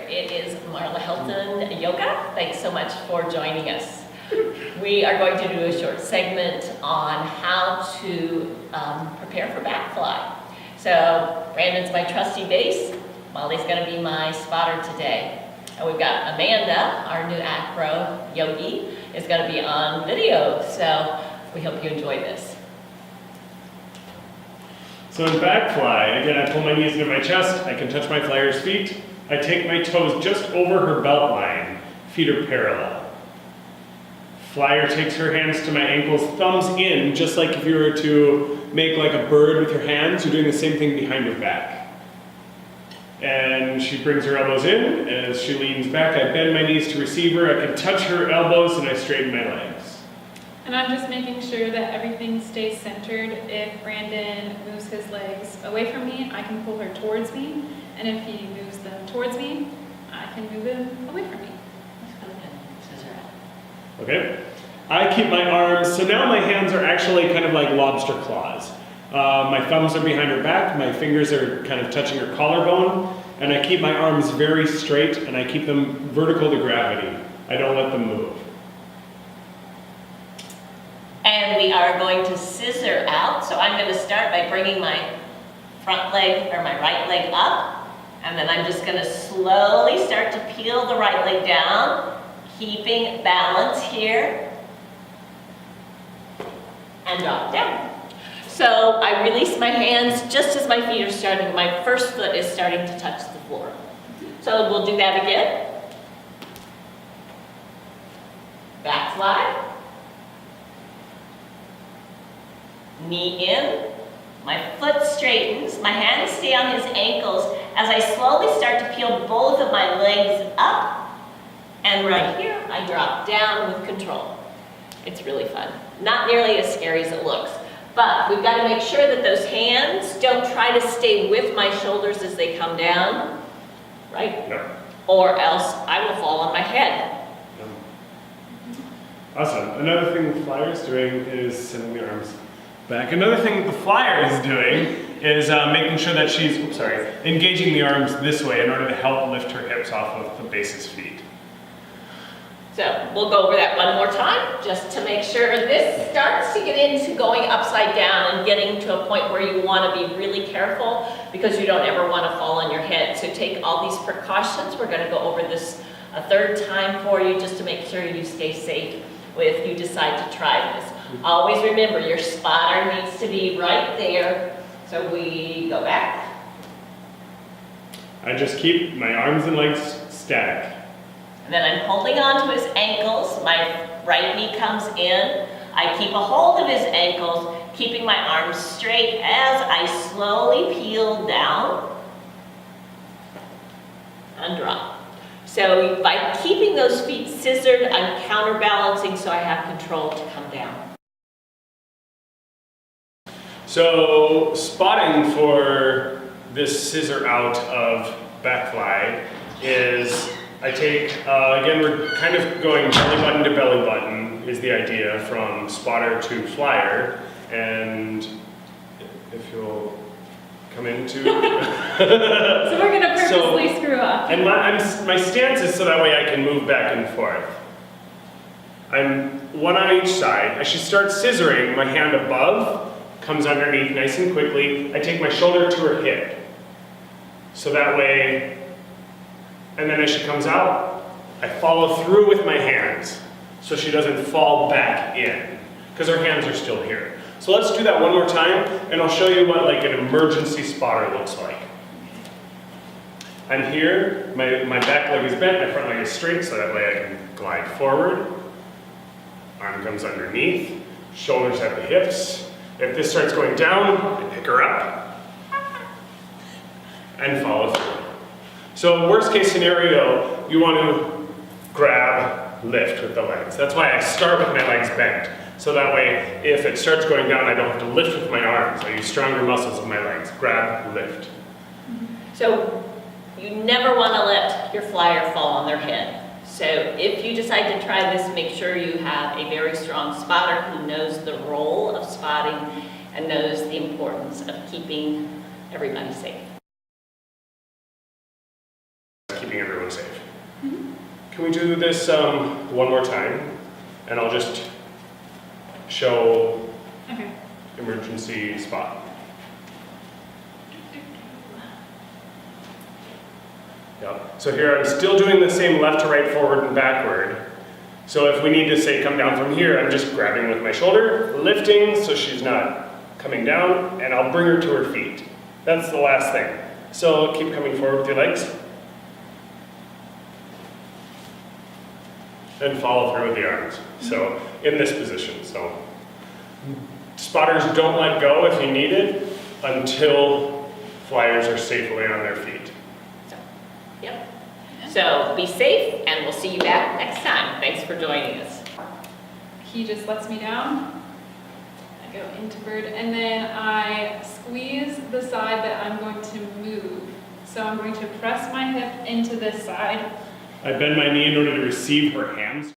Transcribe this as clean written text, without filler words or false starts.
It is Marla Hilton Yoga. Thanks so much for joining us. We are going to do a short segment on how to prepare for backfly. So Brandon's my trusty base. Molly's going to be my spotter today. And we've got Amanda, our new acro yogi, is going to be on video. So we hope you enjoy this. So in backfly, again, I pull my knees into my chest. I can touch my flyer's feet. I take my toes just over her belt line. Feet are parallel. Flyer takes her hands to my ankles, thumbs in, just like if you were to make like a bird with your hands. You're doing the same thing behind your back. And she brings her elbows in. As she leans back, I bend my knees to receive her. I can touch her elbows and I straighten my legs. And I'm just making sure that everything stays centered. If Brandon moves his legs away from me, I can pull her towards me. And if he moves them towards me, I can move them away from me. Scissor out. Okay. I keep my arms, so now my hands are actually kind of like lobster claws. My thumbs are behind her back, my fingers are kind of touching her collarbone, and I keep my arms very straight and I keep them vertical to gravity. I don't let them move. And we are going to scissor out. So I'm going to start by bringing my front leg or my right leg up. And then I'm just going to slowly start to peel the right leg down, keeping balance here. And drop down. So I release my hands just as my feet are starting, my first foot is starting to touch the floor. So we'll do that again. Backfly. Knee in, my foot straightens, my hands stay on his ankles as I slowly start to peel both of my legs up, and right here I drop down with control. It's really fun. Not nearly as scary as it looks, but we've got to make sure that those hands don't try to stay with my shoulders as they come down, right? No. Or else I will fall on my head. No. Awesome. Another thing the flyer's doing is sending the arms back. Another thing the flyer is doing is making sure that she's, engaging the arms this way in order to help lift her hips off of the base's feet. So we'll go over that one more time just to make sure this starts to get into going upside down and getting to a point where you want to be really careful because you don't ever want to fall on your head. So take all these precautions. We're going to go over this a third time for you just to make sure you stay safe if you decide to try this. Always remember your spotter needs to be right there. So we go back. I just keep my arms and legs static. And then I'm holding on to his ankles. My right knee comes in. I keep a hold of his ankles, keeping my arms straight as I slowly peel down and drop. So by keeping those feet scissored, I'm counterbalancing so I have control to come down. So spotting for this scissor out of backfly is I take, again, we're kind of going belly button to belly button is the idea from spotter to flyer. And if you'll come into... So we're going to purposely screw up. And my stance is so that way I can move back and forth. I'm one on each side. As she starts scissoring, my hand above comes underneath nice and quickly. I take my shoulder to her hip. So that way, and then as she comes out, I follow through with my hands so she doesn't fall back in because her hands are still here. So let's do that one more time and I'll show you what like an emergency spotter looks like. I'm here, my back leg is bent, my front leg is straight so that way I can glide forward. Arm comes underneath, shoulders at the hips. If this starts going down, I pick her up and follow through. So worst case scenario, you want to grab, lift with the legs. That's why I start with my legs bent. So that way, if it starts going down, I don't have to lift with my arms. I use stronger muscles of my legs. Grab, lift. So you never want to let your flyer fall on their head. So if you decide to try this, make sure you have a very strong spotter who knows the role of spotting and knows the importance of keeping everybody safe. Keeping everyone safe. do this one more time, and I'll just show Okay. emergency spot. Yep. So here I'm still doing the same left to right, forward and backward. So if we need to say come down from here, I'm just grabbing with my shoulder, lifting so she's not coming down, and I'll bring her to her feet. That's the last thing. So keep coming forward with your legs. And follow through with the arms. So in this position. So spotters don't let go if you need it until flyers are safely on their feet. So, yep. So be safe, and we'll see you back next time. Thanks for joining us. He just lets me down. I go into bird, and then I squeeze the side that I'm going to move. So I'm going to press my hip into this side. I bend my knee in order to receive her hands.